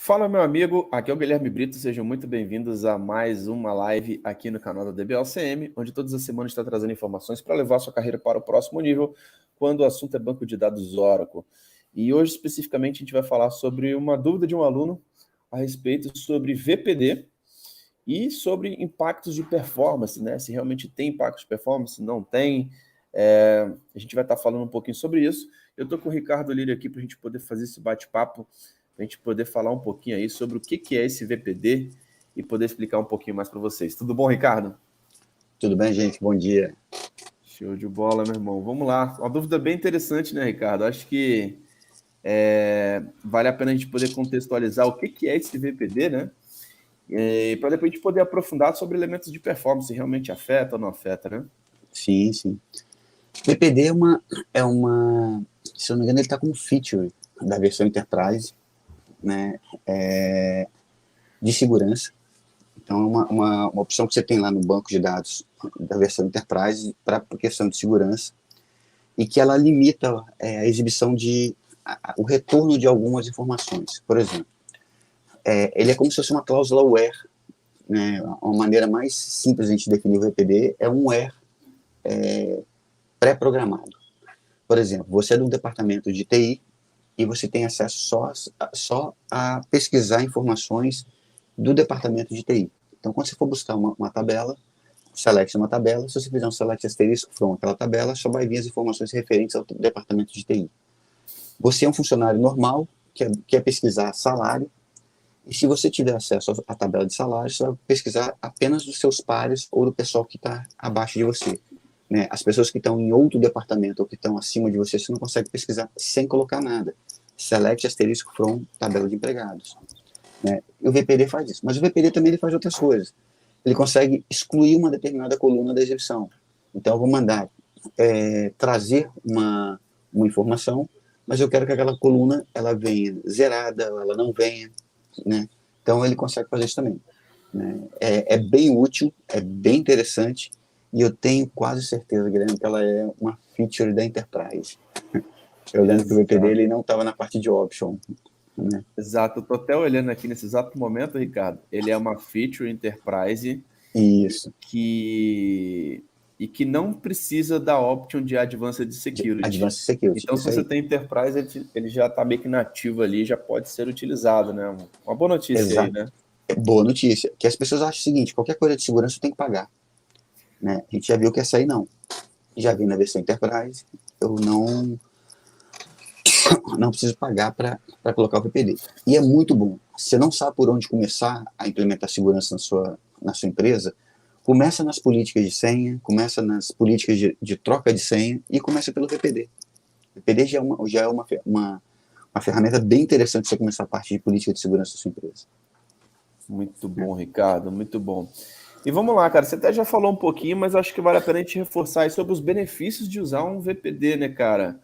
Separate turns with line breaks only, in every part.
Fala, meu amigo, aqui é o Guilherme Brito, sejam muito bem-vindos a mais uma live aqui no canal da DBLCM, onde todas as semanas está trazendo informações para levar a sua carreira para o próximo nível, quando o assunto é banco de dados Oracle. E hoje, especificamente, a gente vai falar sobre uma dúvida de um aluno a respeito sobre VPD e sobre impactos de performance, né? Se realmente tem impactos de performance, não tem. A gente vai estar falando um pouquinho sobre isso. Eu estou com o Ricardo Lírio aqui para a gente poder fazer esse bate-papo, para a gente poder falar um pouquinho aí sobre o que é esse VPD e poder explicar um pouquinho mais para vocês. Tudo bom, Ricardo?
Tudo bem, gente? Bom dia.
Show de bola, meu irmão. Vamos lá. Uma dúvida bem interessante, né, Ricardo? Acho que vale a pena a gente poder contextualizar o que é esse VPD, né? Para depois a gente poder aprofundar sobre elementos de performance, se realmente afeta ou não afeta, né?
Sim, sim. VPD se eu não me engano, ele está como feature da versão Enterprise, né, de segurança. Então, é uma opção que você tem lá no banco de dados da versão Enterprise para questão de segurança e que ela limita a exibição o retorno de algumas informações. Por exemplo, ele é como se fosse uma cláusula where, né, uma maneira mais simples de a gente definir o VPD é um where pré-programado. Por exemplo, você é de um departamento de TI e você tem acesso só a pesquisar informações do departamento de TI. Então, quando você for buscar uma tabela, select uma tabela, se você fizer um select asterisco from aquela tabela, só vai vir as informações referentes ao departamento de TI. Você é um funcionário normal, que quer pesquisar salário, e se você tiver acesso à tabela de salário, você vai pesquisar apenas dos seus pares ou do pessoal que está abaixo de você. Né? As pessoas que estão em outro departamento ou que estão acima de você não consegue pesquisar sem colocar nada. Select asterisco from tabela de empregados. Né? E o VPD faz isso. Mas o VPD também ele faz outras coisas. Ele consegue excluir uma determinada coluna da exibição. Então eu vou mandar trazer uma informação, mas eu quero que aquela coluna ela venha zerada, ela não venha. Né? Então ele consegue fazer isso também. Né? É bem útil, é bem interessante, e eu tenho quase certeza, Guilherme, que ela é uma feature da Enterprise. Eu lembro que o VPD ele não estava na parte de option. Né?
Exato, eu estou até olhando aqui nesse exato momento, Ricardo. Ele é uma feature Enterprise
Isso.
e que não precisa da option de Advanced Security.
Advanced Security.
Então, se você tem Enterprise, ele já está meio que nativo ali, já pode ser utilizado, né? Uma boa notícia aí, né?
Boa notícia. Que as pessoas acham o seguinte: qualquer coisa de segurança tem que pagar. Né? A gente já viu que essa aí não. Já vi na versão Enterprise, eu não preciso pagar para colocar o VPD. E é muito bom. Você não sabe por onde começar a implementar segurança na sua empresa, começa nas políticas de senha, começa nas políticas de troca de senha e começa pelo VPD. O VPD já é uma ferramenta bem interessante para você começar a parte de política de segurança da sua empresa.
Muito bom, Ricardo, muito bom. E vamos lá, cara, você até já falou um pouquinho, mas acho que vale a pena a gente reforçar aí sobre os benefícios de usar um VPD, né, cara?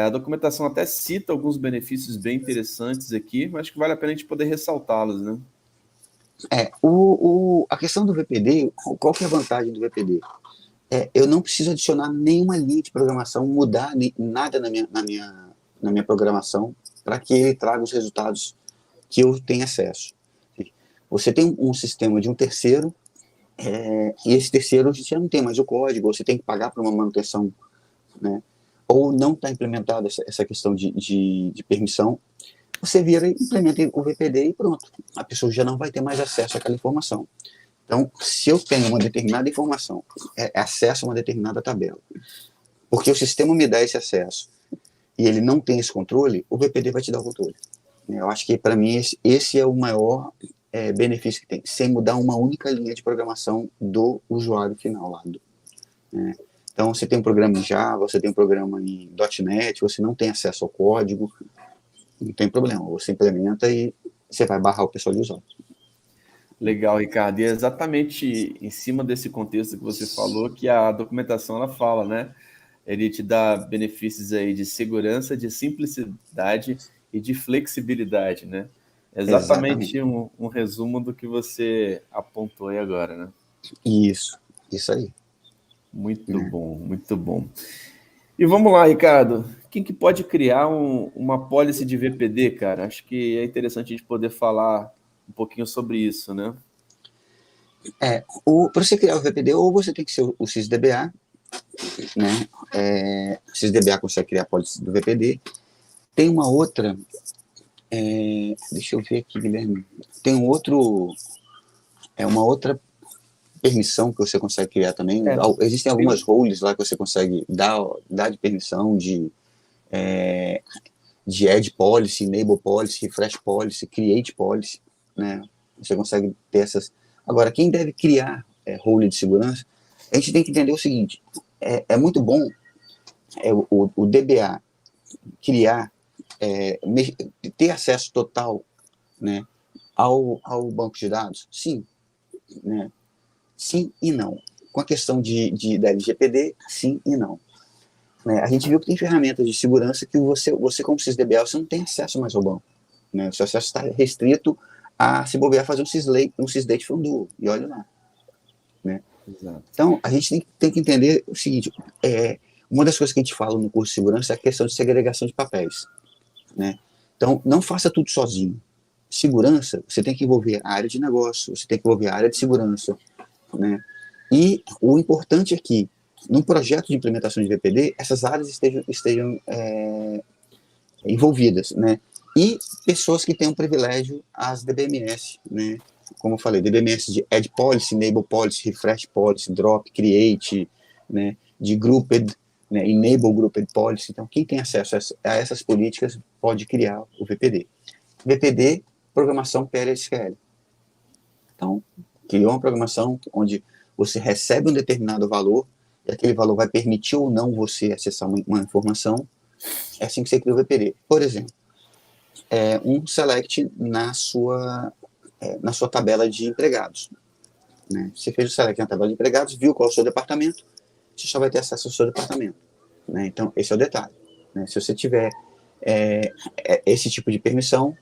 A documentação até cita alguns benefícios bem interessantes aqui, mas acho que vale a pena a gente poder ressaltá-los, né?
A questão do VPD, qual que é a vantagem do VPD? Eu não preciso adicionar nenhuma linha de programação, mudar nada na minha programação para que ele traga os resultados que eu tenho acesso. Você tem um sistema de um terceiro, e esse terceiro já não tem mais o código, você tem que pagar para uma manutenção, né? Ou não está implementada essa questão de permissão, você vira e implementa o VPD e pronto. A pessoa já não vai ter mais acesso àquela informação. Então, se eu tenho uma determinada informação, acesso a uma determinada tabela, porque o sistema me dá esse acesso e ele não tem esse controle, o VPD vai te dar o controle. Eu acho que, para mim, esse é o maior benefício que tem, sem mudar uma única linha de programação do usuário final lá. Então, você tem um programa em Java, você tem um programa em .NET, você não tem acesso ao código, não tem problema, você implementa e você vai barrar o pessoal de usar.
Legal, Ricardo. E é exatamente em cima desse contexto que você falou que a documentação ela fala, né? Ele te dá benefícios aí de segurança, de simplicidade e de flexibilidade, né? Exatamente
Exatamente.
um resumo do que você apontou aí agora, né?
Isso aí.
Muito
Né?
bom, muito bom. E vamos lá, Ricardo. quem que pode criar uma policy de VPD, cara? Acho que é interessante a gente poder falar um pouquinho sobre isso, né?
Para você criar o VPD, ou você tem que ser o SysDBA, né? O SysDBA consegue criar a policy do VPD. Tem uma outra, deixa eu ver aqui, Guilherme. Tem uma outra permissão que você consegue criar também. Existem algumas roles lá que você consegue dar de permissão de add policy, enable policy, refresh policy, create policy, né? Você consegue ter essas. Agora, quem deve criar role de segurança, a gente tem que entender o seguinte: é muito bom o DBA criar, ter acesso total, né, ao banco de dados? Sim, né? Sim e não. Com a questão da LGPD, sim e não. Né? A gente viu que tem ferramentas de segurança que você como SysDBA, você não tem acesso mais ao banco. Né? O seu acesso está restrito a se bobear fazer um sysdate from dual, e olha lá. Né? Então, a gente tem que entender o seguinte, uma das coisas que a gente fala no curso de segurança é a questão de segregação de papéis. Né? Então, não faça tudo sozinho. Segurança, você tem que envolver a área de negócio, você tem que envolver a área de segurança. Né? E o importante é que, num projeto de implementação de VPD, essas áreas estejam envolvidas, né? E pessoas que tenham privilégio às DBMS, né? Como eu falei, DBMS de Add Policy, Enable Policy, Refresh Policy, Drop, Create, né? De Grouped, né? Enable Grouped Policy. Então, quem tem acesso a essas políticas pode criar o VPD. VPD, programação PLSQL. Então, criou uma programação onde você recebe um determinado valor, e aquele valor vai permitir ou não você acessar uma informação. É assim que você cria o VPD. Por exemplo, um select na sua tabela de empregados. Né? Você fez o select na tabela de empregados, viu qual é o seu departamento, você só vai ter acesso ao seu departamento. Né? Então, esse é o detalhe. Né? Se você tiver esse tipo de permissão,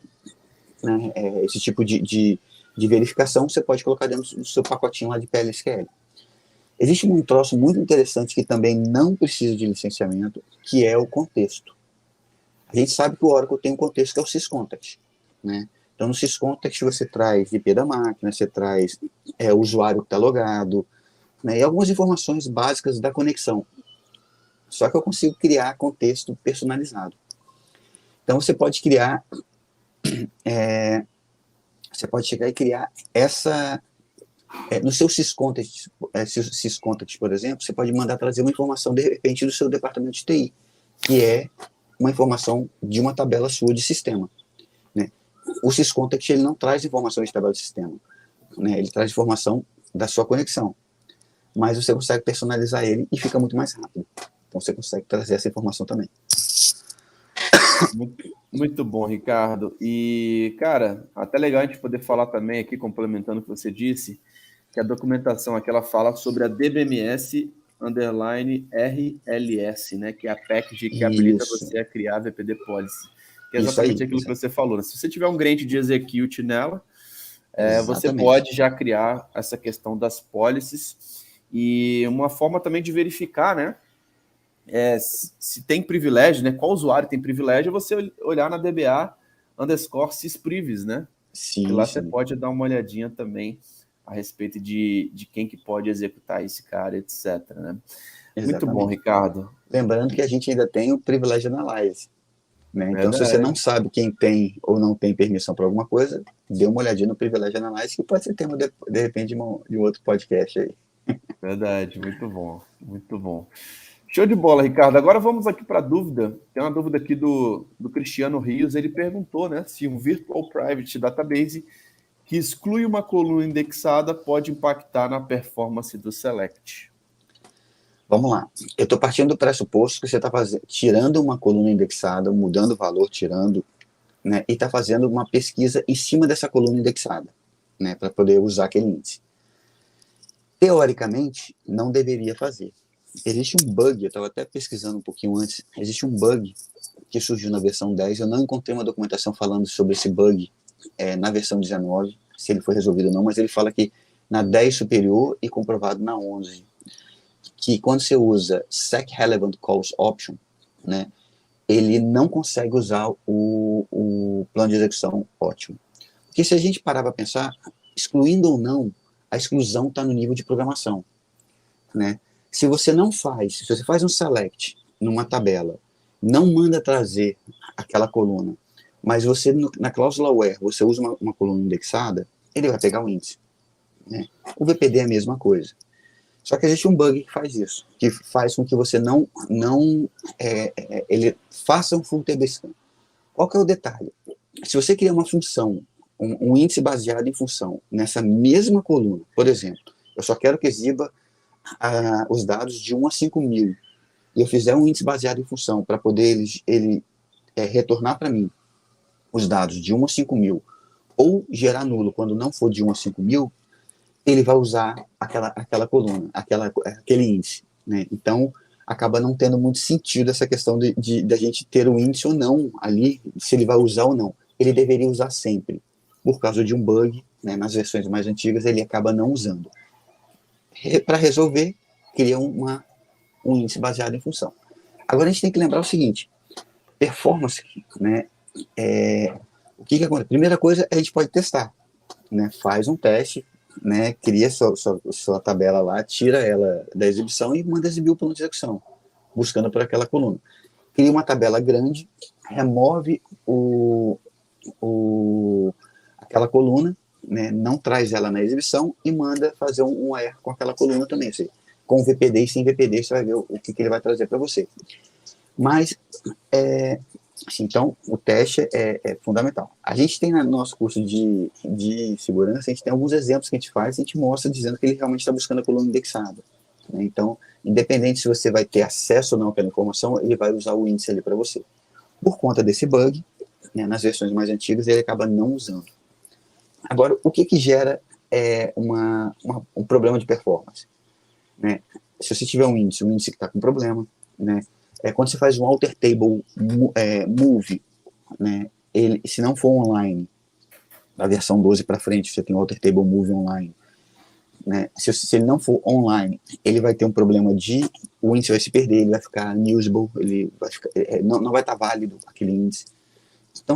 né? Esse tipo de verificação, você pode colocar dentro do seu pacotinho lá de PLSQL. Existe um troço muito interessante que também não precisa de licenciamento, que é o contexto. A gente sabe que o Oracle tem um contexto que é o syscontext. Né? Então, no syscontext você traz IP da máquina, você traz o usuário que está logado, né? E algumas informações básicas da conexão. Só que eu consigo criar contexto personalizado. Então, você pode criar... você pode chegar e criar no seu syscontext, por exemplo, você pode mandar trazer uma informação, de repente, do seu departamento de TI, que é uma informação de uma tabela sua de sistema. Né? O syscontext, ele não traz informações de tabela de sistema. Né? Ele traz informação da sua conexão. Mas você consegue personalizar ele e fica muito mais rápido. Então, você consegue trazer essa informação também.
Muito bom, Ricardo. E, cara, até legal a gente poder falar também aqui, complementando o que você disse, que a documentação aqui ela fala sobre a DBMS _RLS, né? Que é a package que habilita você a criar a VPD Policy. Que é exatamente aquilo que você falou. Né? Se você tiver um grant de execute nela, você pode já criar essa questão das policies. E uma forma também de verificar, né? Se tem privilégio, né? Qual usuário tem privilégio, é você olhar na DBA _sysprivies, né?
Sim,
e lá você pode dar uma olhadinha também a respeito de quem que pode executar esse cara, etc. Né? Muito bom, Ricardo.
Lembrando que a gente ainda tem o Privilege Analyze. Né? Então, se você não sabe quem tem ou não tem permissão para alguma coisa, dê uma olhadinha no Privilege Analyze, que pode ser tema, de repente, de um outro podcast aí.
Verdade, muito bom, muito bom. Show de bola, Ricardo. Agora vamos aqui para a dúvida. Tem uma dúvida aqui do Cristiano Rios. Ele perguntou, né, se um Virtual Private Database que exclui uma coluna indexada pode impactar na performance do Select.
Vamos lá. Eu estou partindo do pressuposto que você está tirando uma coluna indexada, mudando o valor, tirando, né, e está fazendo uma pesquisa em cima dessa coluna indexada, né, para poder usar aquele índice. Teoricamente, não deveria fazer. Existe um bug, eu estava até pesquisando um pouquinho antes, existe um bug que surgiu na versão 10, eu não encontrei uma documentação falando sobre esse bug na versão 19, se ele foi resolvido ou não, mas ele fala que na 10 superior e comprovado na 11, que quando você usa Sec Relevant Calls Option, né, ele não consegue usar o plano de execução ótimo. Porque se a gente parar para pensar, excluindo ou não, a exclusão está no nível de programação, né? Se você faz um select numa tabela, não manda trazer aquela coluna, mas você, na cláusula where, você usa uma coluna indexada, ele vai pegar o índice, né? O VPD é a mesma coisa. Só que existe um bug que faz isso, que faz com que você ele faça um full table scan. Qual que é o detalhe? Se você criar uma função, um índice baseado em função, nessa mesma coluna, por exemplo, eu só quero que exiba os dados de 1 a 5.000, e eu fizer um índice baseado em função para poder ele retornar para mim os dados de 1 a 5.000, ou gerar nulo quando não for de 1 a 5.000, ele vai usar aquela coluna, aquele índice, né? Então, acaba não tendo muito sentido essa questão de a gente ter o índice ou não ali, se ele vai usar ou não. Ele deveria usar sempre. Por causa de um bug, né, nas versões mais antigas, ele acaba não usando. Para resolver, cria um índice baseado em função. Agora, a gente tem que lembrar o seguinte, performance, né, o que acontece? Primeira coisa, a gente pode testar, né? Faz um teste, né, cria sua tabela lá, tira ela da exibição e manda exibir o plano de execução, buscando por aquela coluna. Cria uma tabela grande, remove aquela coluna, né, não traz ela na exibição e manda fazer um AR com aquela coluna também. Assim, com VPD e sem VPD, você vai ver o que ele vai trazer para você. Mas, assim, então, o teste é fundamental. A gente tem no nosso curso de segurança, a gente tem alguns exemplos que a gente faz, a gente mostra dizendo que ele realmente está buscando a coluna indexada, né? Então, independente se você vai ter acesso ou não àquela informação, ele vai usar o índice ali para você. Por conta desse bug, né, nas versões mais antigas, ele acaba não usando. Agora, o que gera um problema de performance? Né? Se você tiver um índice que está com problema, né? Quando você faz um alter table move, né, se não for online, da versão 12 para frente, você tem o alter table move online, né, se ele não for online, ele vai ter um problema o índice vai se perder, ele vai ficar unusable, ele vai ficar, não vai estar válido aquele índice. Então,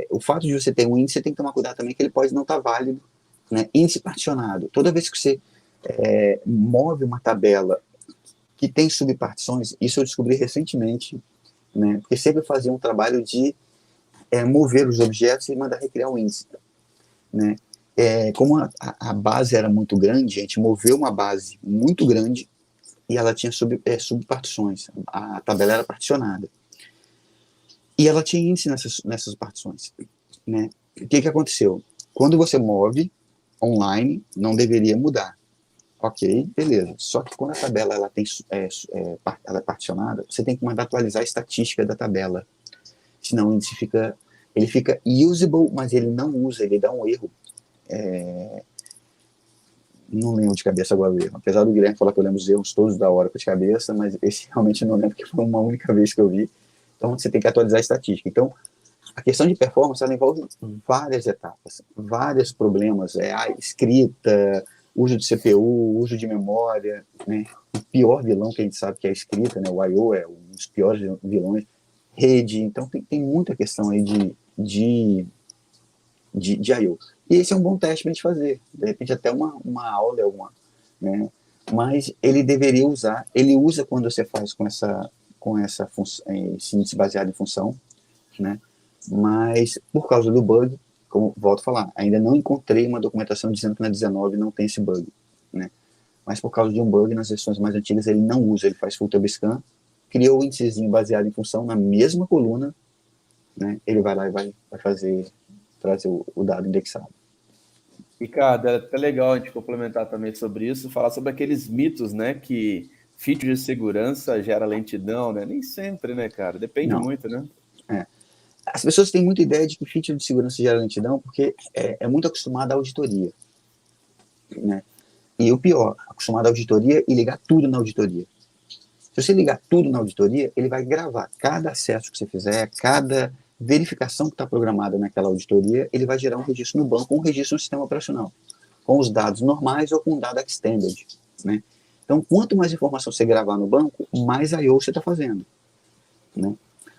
o fato de você ter um índice, você tem que tomar cuidado também que ele pode não estar válido, né? Índice particionado. Toda vez que você move uma tabela que tem subpartições, isso eu descobri recentemente, né? Porque sempre fazia um trabalho de mover os objetos e mandar recriar o índice, né? Como a base era muito grande, a gente moveu uma base muito grande e ela tinha subpartições, a tabela era particionada. E ela tinha índice nessas partições, né? O que aconteceu? Quando você move online, não deveria mudar. Ok, beleza. Só que quando a tabela ela é particionada, você tem que mandar atualizar a estatística da tabela. Senão o índice fica usable, mas ele não usa, ele dá um erro. Não lembro de cabeça agora o erro. Apesar do Guilherme falar que eu lembro os erros todos da hora de cabeça, mas esse realmente eu não lembro, porque foi uma única vez que eu vi. Então você tem que atualizar a estatística. Então, a questão de performance ela envolve várias etapas, vários problemas, escrita, uso de CPU, uso de memória, né? O pior vilão que a gente sabe que é a escrita, né? O I/O é um dos piores vilões, rede, então tem muita questão aí de I/O. E esse é um bom teste para a gente fazer, de repente até uma aula, né? Mas ele deveria usar, ele usa quando você faz com essa função, esse índice baseado em função, né? Mas por causa do bug, como volto a falar, ainda não encontrei uma documentação dizendo que na 19 não tem esse bug, né? Mas por causa de um bug nas versões mais antigas ele não usa, ele faz full table scan, criou o índicezinho baseado em função na mesma coluna, né? Ele vai lá e vai trazer o dado indexado.
Ricardo, é até legal a gente complementar também sobre isso, falar sobre aqueles mitos, né, que feature de segurança gera lentidão, né? Nem sempre, né, cara? Depende muito, né?
As pessoas têm muita ideia de que feature de segurança gera lentidão porque é muito acostumada à auditoria, né? E o pior, acostumado à auditoria e ligar tudo na auditoria. Se você ligar tudo na auditoria, ele vai gravar cada acesso que você fizer, cada verificação que está programada naquela auditoria, ele vai gerar um registro no banco, um registro no sistema operacional, com os dados normais ou com o dado extended, né? Então, quanto mais informação você gravar no banco, mais I/O você está fazendo, né?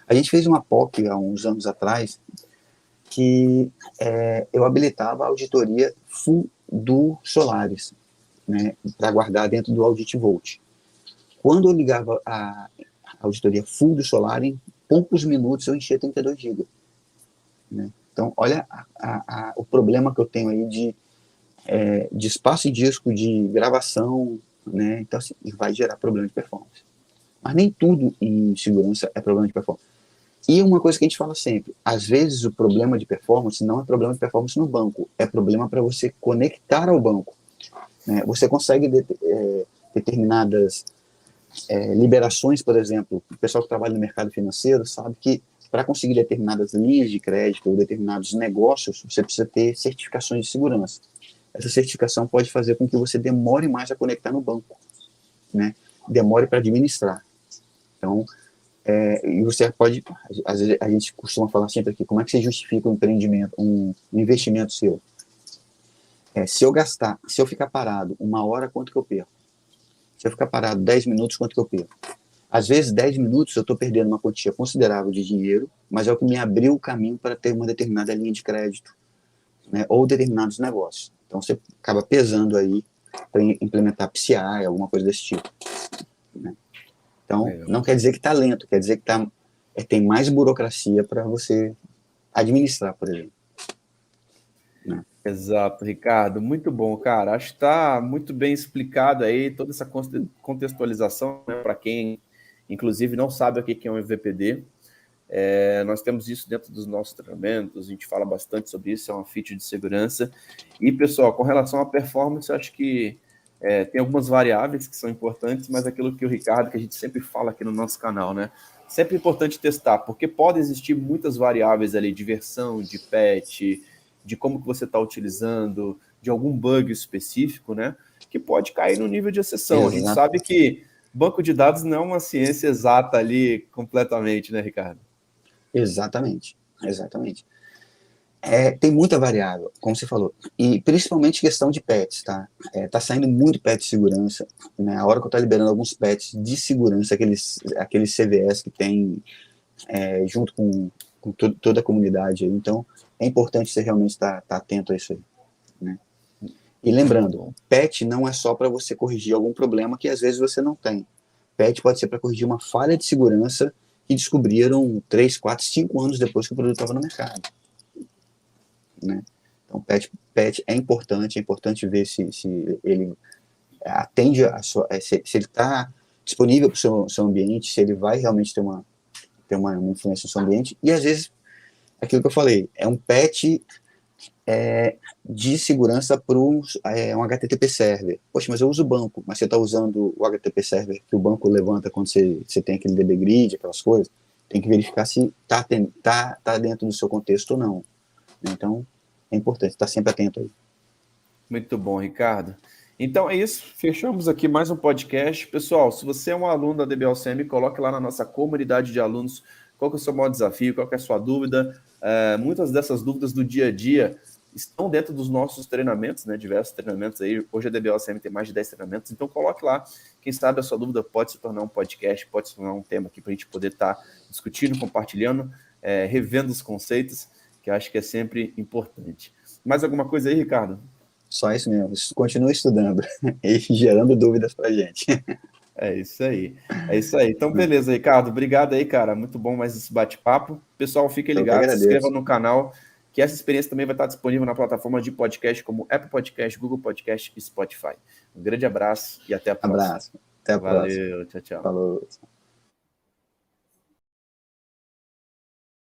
A gente fez uma POC há uns anos atrás que eu habilitava a auditoria full do Solaris, né, para guardar dentro do Audit Vault. Quando eu ligava a auditoria full do Solar, em poucos minutos eu enchia 32 GB. Né? Então, olha o problema que eu tenho aí de espaço de disco, de gravação, né? Então, assim, vai gerar problema de performance. Mas nem tudo em segurança é problema de performance. E uma coisa que a gente fala sempre, às vezes o problema de performance não é problema de performance no banco, é problema para você conectar ao banco. Né? Você consegue determinadas liberações, por exemplo, o pessoal que trabalha no mercado financeiro sabe que para conseguir determinadas linhas de crédito ou determinados negócios, você precisa ter certificações de segurança. Essa certificação pode fazer com que você demore mais a conectar no banco, né? Demore para administrar. Então, e você pode, às vezes a gente costuma falar sempre aqui, como é que você justifica um empreendimento, um investimento seu? Se eu ficar parado 1 hora, quanto que eu perco? Se eu ficar parado 10 minutos, quanto que eu perco? Às vezes, 10 minutos eu estou perdendo uma quantia considerável de dinheiro, mas é o que me abriu o caminho para ter uma determinada linha de crédito, né, ou determinados negócios. Então, você acaba pesando aí para implementar PCI, alguma coisa desse tipo. Né? Então, não quer dizer que está lento, quer dizer que tem mais burocracia para você administrar, por exemplo. Né?
Exato, Ricardo. Muito bom, cara. Acho que está muito bem explicado aí toda essa contextualização, né, para quem, inclusive, não sabe o que é um EVPD. Nós temos isso dentro dos nossos treinamentos, a gente fala bastante sobre isso, é uma feature de segurança. E, pessoal, com relação à performance, eu acho que tem algumas variáveis que são importantes, mas aquilo que o Ricardo, que a gente sempre fala aqui no nosso canal, né? Sempre é importante testar, porque pode existir muitas variáveis ali de versão, de patch, de como que você está utilizando, de algum bug específico, né? Que pode cair no nível de exceção. A gente sabe que banco de dados não é uma ciência exata ali completamente, né, Ricardo?
Exatamente. Tem muita variável, como você falou, e principalmente questão de patches, tá? Tá saindo muito patch de segurança, né? A hora que eu tô liberando alguns patches de segurança, aqueles CVS que tem junto com toda a comunidade aí, então é importante você realmente estar atento a isso aí, né? E lembrando, patch não é só para você corrigir algum problema que às vezes você não tem. Patch pode ser para corrigir uma falha de segurança que descobriram 3, 4, 5 anos depois que o produto estava no mercado. Né? Então, patch é importante ver se ele atende se ele está disponível para o seu ambiente, se ele vai realmente ter uma influência no seu ambiente, e às vezes, aquilo que eu falei, é um patch de segurança para um HTTP server. Poxa, mas eu uso o banco, mas você está usando o HTTP server que o banco levanta quando você tem aquele DB grid, aquelas coisas, tem que verificar se tá dentro do seu contexto ou não. Então, é importante estar sempre atento aí.
Muito bom, Ricardo. Então é isso, fechamos aqui mais um podcast. Pessoal, se você é um aluno da DBLCM, coloque lá na nossa comunidade de alunos qual que é o seu maior desafio, qual que é a sua dúvida. Muitas dessas dúvidas do dia a dia estão dentro dos nossos treinamentos, né? Diversos treinamentos aí. Hoje a DBLCM tem mais de 10 treinamentos, então coloque lá. Quem sabe a sua dúvida pode se tornar um podcast, pode se tornar um tema aqui para a gente poder estar discutindo, compartilhando, revendo os conceitos, que eu acho que é sempre importante. Mais alguma coisa aí, Ricardo?
Só isso mesmo, continue estudando e gerando dúvidas para a gente.
É isso aí. Então, beleza, Ricardo. Obrigado aí, cara. Muito bom mais esse bate-papo. Pessoal, fiquem ligados, se inscrevam no canal, que essa experiência também vai estar disponível na plataforma de podcast como Apple Podcast, Google Podcast e Spotify. Um grande abraço e até a próxima.
Abraço. Até a próxima.
Valeu, tchau, tchau.
Falou.